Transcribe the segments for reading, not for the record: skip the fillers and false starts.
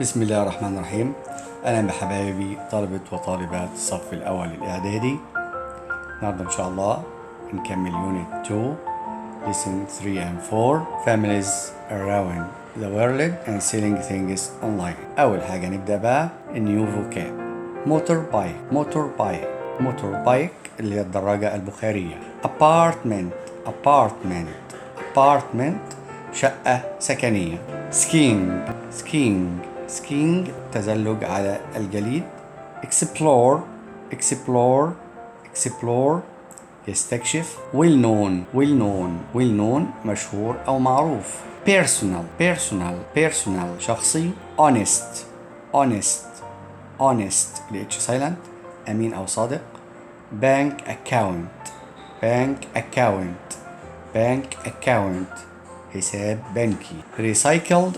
بسم الله الرحمن الرحيم. أهلا بحبايبي طلبة وطالبات الصف الأول الإعدادي. النهاردة إن شاء الله نكمل Unit 2 Lesson 3 and 4 Families around the world and selling things online. أول حاجة نبدأ بقى New vocab. motorbike اللي هي الدراجة البخارية. apartment شقة سكنية. skiing تزلج على الجليد. explore يستكشف. well known مشهور أو معروف. personal شخصي. honest الاتش سايلنت أمين أو صادق. bank account حساب بنكي. recycled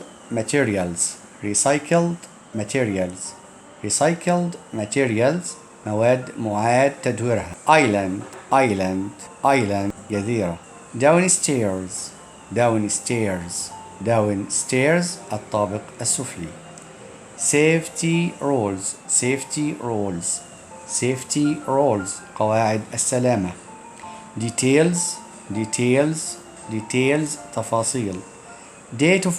materials مواد معاد تدويرها. island جزيرة. downstairs الطابق السفلي. safety rules قواعد السلامة. details تفاصيل. date of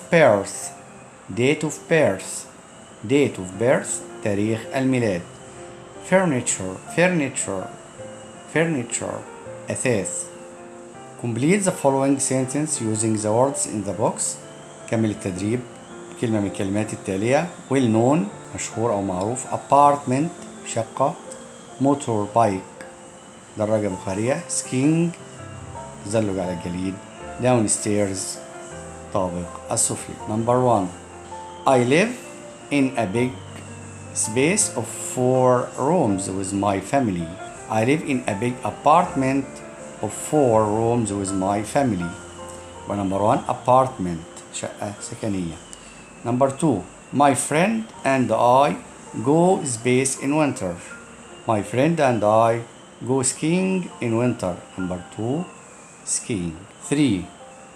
birth تاريخ الميلاد. furniture أثاث. complete the following sentence using the words in the box. كمل التدريب كلمة من الكلمات التالية. well known مشهور أو معروف. apartment شقة. motorbike دراجة بخارية. skiing تزلج على الجليد. downstairs طابق السفلي. Number 1. I live in a big space of 4 rooms with my family. I live in a big apartment of 4 rooms with my family. Number 1 apartment شقة سكنية. Number 2 my friend and I go space in winter. My friend and I go skiing in winter. Number 2 skiing. 3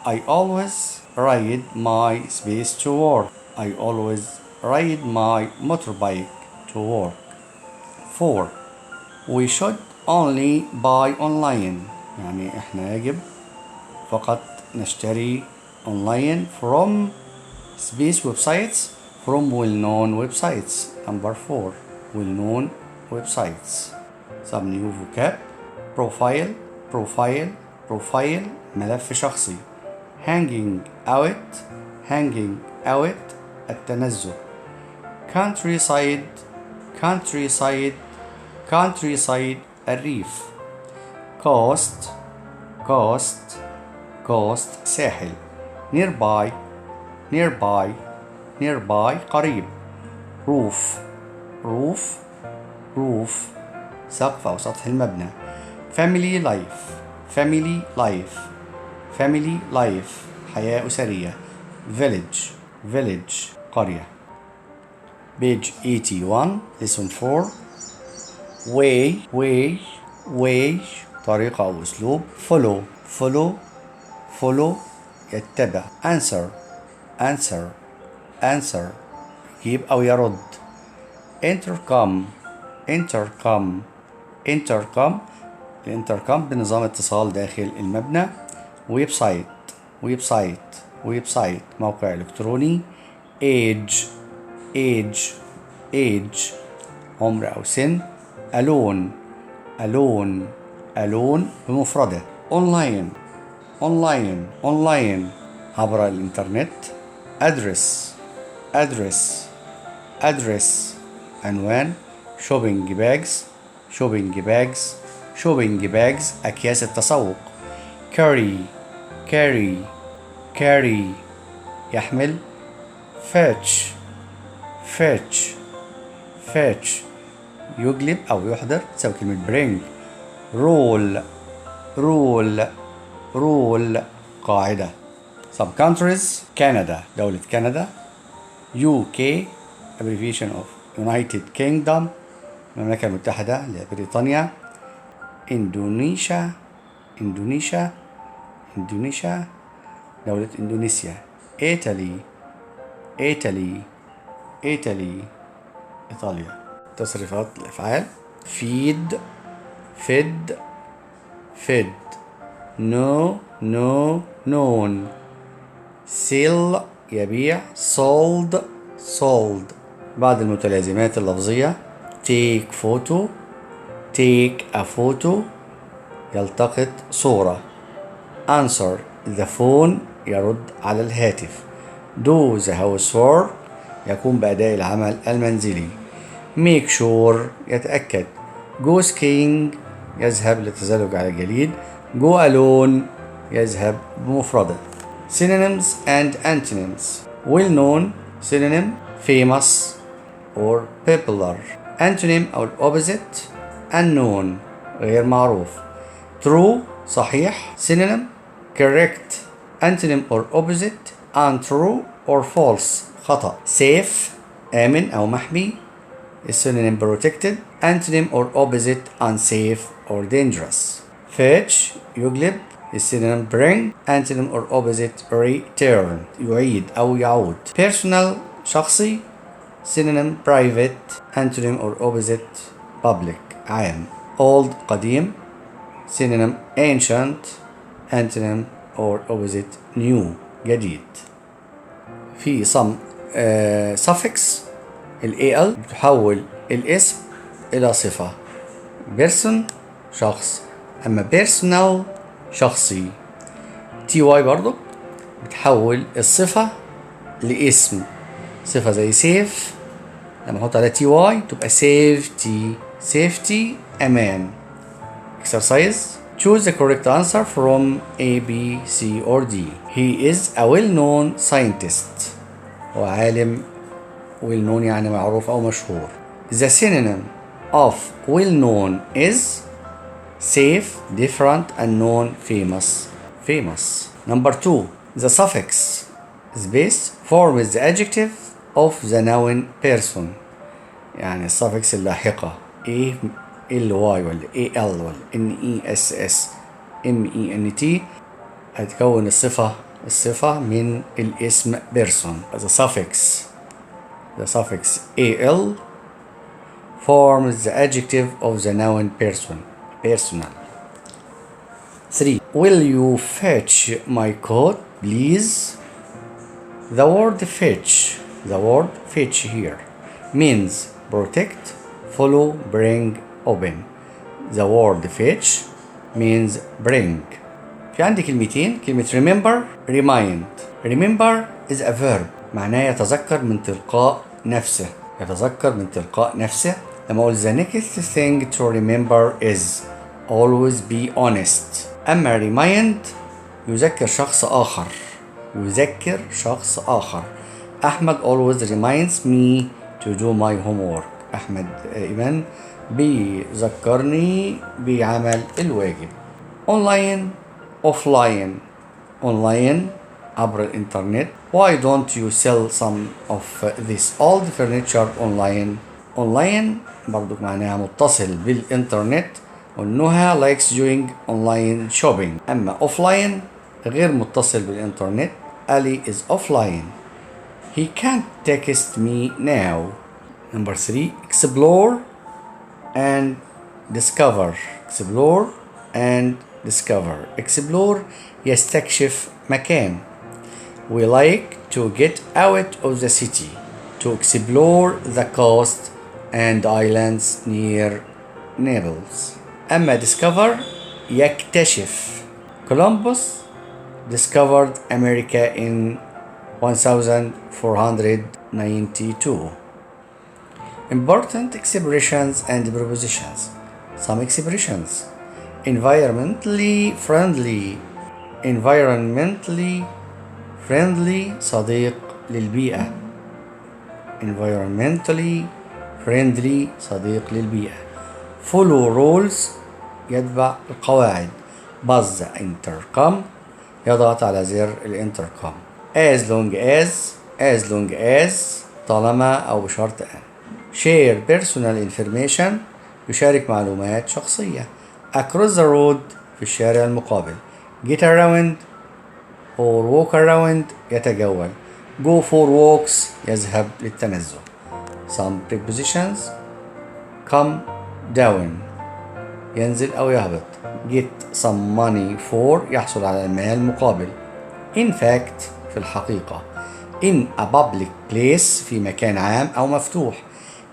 I always ride my space to work. I always ride my motorbike to work. 4 we should only buy online. يعني احنا يجب فقط نشتري online from space websites from well-known websites. Number 4 well-known websites. Some new vocab. profile ملف شخصي. hanging out التنزه. countryside الريف. coast ساحل. nearby قريب. roof سقف أو سطح المبنى. family life حياة أسرية. village قرية. page 81 lesson 4 way طريقة أو أسلوب. follow يتبع. answer يجيب أو يرد. intercom الانتركم بنظام اتصال داخل المبنى. ويب سايت موقع إلكتروني. age عمر أو سن. alone بمفرده. online عبر الإنترنت. address عنوان. shopping bags أكياس التسوق. carry يحمل. fetch يجلب أو يحضر تساوي كلمة bring. rule قاعدة. some countries. كندا دولة كندا. UK abbreviation of United Kingdom المملكة المتحدة لبريطانيا. إندونيسيا دولة إندونيسيا. إيطالي Italy إيطاليا. تصريفات الأفعال: feed fed fed no no known sell يبيع sold sold. بعد المتلازمات اللفظية: take photo take a photo يلتقط صورة. answer the phone يرد على الهاتف. do the housework يقوم بأداء العمل المنزلي. make sure يتأكد. go skiing يذهب للتزلج على الجليد. go alone يذهب بمفرده. synonyms and antonyms: well known synonym famous or popular. antonym أو opposite unknown غير معروف. true صحيح synonym correct. antonym or opposite untrue or false خطأ. safe آمن أو محمي synonym protected. antonym or opposite unsafe or dangerous. fetch يجلب synonym bring. antonym or opposite return يعيد أو يعود. personal شخصي synonym private. antonym or opposite public عام. old قديم synonym ancient. antonym or opposite new جديد. في some suffix al بتحول الاسم إلى صفة. person شخص، أما personal شخصي. ty برضو بتحول الصفة لاسم. صفة زي safe لما نحط على ty تبقى safety safety أمان. exercise: choose the correct answer from A, B, C or D. He is a well-known scientist. هو عالم well known يعني معروف أو مشهور. The synonym of well known is safe, different, unknown, famous. famous. Number 2. The suffix space forms the adjective of the noun person. يعني السفكس اللاحقة A L Y ولا A L ولا N E S S M E N T هتكون الصفة من الاسم person. The suffix AL forms the adjective of the noun person. personal. 3. Will you fetch my coat, please? The word fetch here means protect, follow, bring, open. The word fetch means bring. في عندي كلمتين، كلمة remember remind. remember is a verb معناه يتذكر من تلقاء نفسه. لما أقول the next thing to remember is always be honest. أما remind يذكر شخص آخر. أحمد always reminds me to do my homework. أحمد دائما بيذكرني بعمل الواجب. online offline. online عبر الإنترنت. Why don't you sell some of this old furniture online? online برضو معناها متصل بالإنترنت. والنهى likes doing online shopping. أما offline غير متصل بالإنترنت. Ali is offline. He can't text me now. Number 3. explore and discover. explore يستكشف مكان. We like to get out of the city to explore the coast and islands near Naples. أما discover يكتشف. Columbus discovered America in 1492. Important expressions and prepositions. Some expressions: environmentally friendly صديق للبيئة. follow rules يتبع القواعد. buzz the intercom يضغط على زر الانتركم. as long as طالما أو بشرط أن. share personal information يشارك معلومات شخصية. across the road في الشارع المقابل. get around or walk around يتجول. go for walks يذهب للتنزه. some prepositions come down ينزل أو يهبط. get some money for يحصل على المال مقابل. in fact في الحقيقة. in a public place في مكان عام أو مفتوح.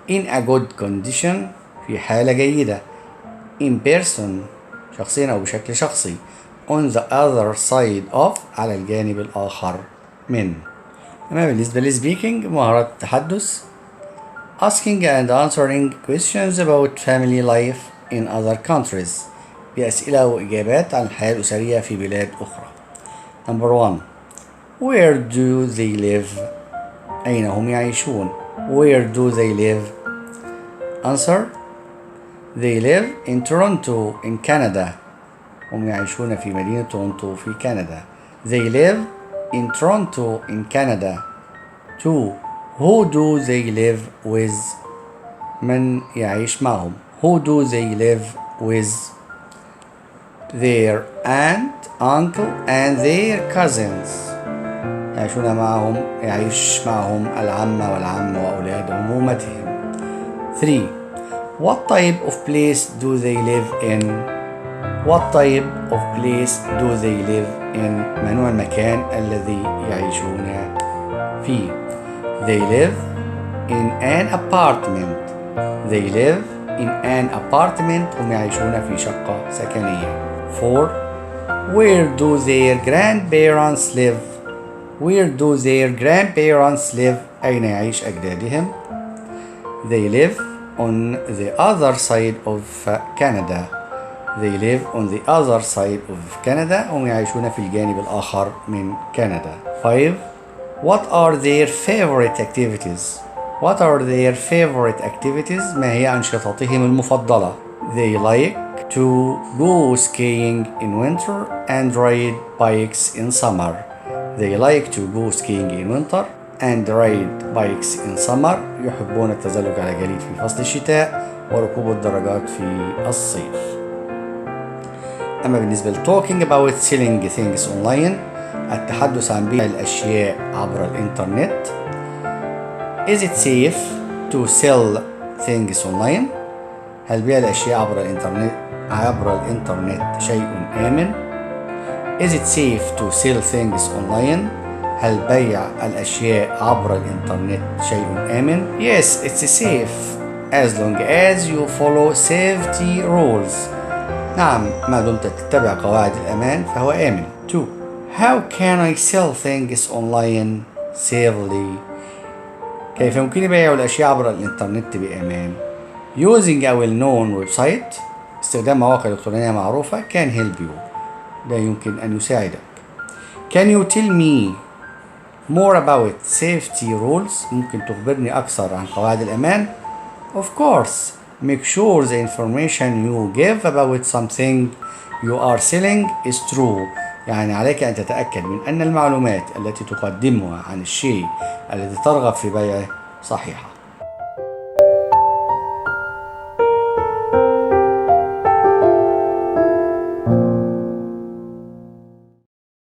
in a good condition في حالة جيدة. in person شخصيا أو بشكل شخصي. on the other side of على الجانب الآخر من. أما بالنسبة للسبيكينج مهارات التحدث asking and answering questions about family life in other countries بأسئلة وإجابات عن الحياة الأسرية في بلاد أخرى. Number 1 Where do they live؟ أين هم يعيشون؟ Where do they live؟ Answer They live in Toronto in Canada. هم يعيشون في مدينة تورونتو في كندا. They live in Toronto in Canada. 2 Who do they live with؟ من يعيش معهم؟ Who do they live with؟ Their aunt, uncle and their cousins. يعيش معهم العمة والعم وأولاد عمومتهم. 3 What type of place do they live in؟ What type of place do they live in؟ ما نوع المكان الذي يعيشون فيه؟ They live in an apartment. They live in an apartment. هم يعيشون في شقة سكنية. 4 Where do their grandparents live؟ Where do their grandparents live؟ أين يعيش أجدادهم؟ They live on the other side of Canada. They live on the other side of Canada. هم يعيشون في الجانب الآخر من كندا. 5 What are their favorite activities؟ What are their favorite activities؟ ما هي أنشطتهم المفضلة؟ They like to go skiing in winter and ride bikes in summer. They like to go skiing in winter and ride bikes in summer. يحبون التزلج على جليد في فصل الشتاء وركوب الدراجات في الصيف. أما بالنسبة ل talking about selling things online التحدث عن بيع الأشياء عبر الإنترنت. Is it safe to sell things online؟ هل بيع الأشياء عبر الإنترنت شيء آمن؟ Is it safe to sell things online؟ هل بيع الأشياء عبر الإنترنت شيء آمن؟ Yes, it's safe as long as you follow safety rules. نعم، ما دمت تتبع قواعد الأمان فهو آمن. 2 How can I sell things online safely؟ كيف يمكن بيع الأشياء عبر الإنترنت بأمان؟ Using a well-known website استخدام مواقع إلكترونية معروفة can help you ده يمكن أن يساعدك. Can you tell me more about safety rules؟ ممكن تخبرني أكثر عن قواعد الأمان؟ Of course. Make sure the information you give about something you are selling is true. يعني عليك أن تتأكد من أن المعلومات التي تقدمها عن الشيء الذي ترغب في بيعه صحيحة.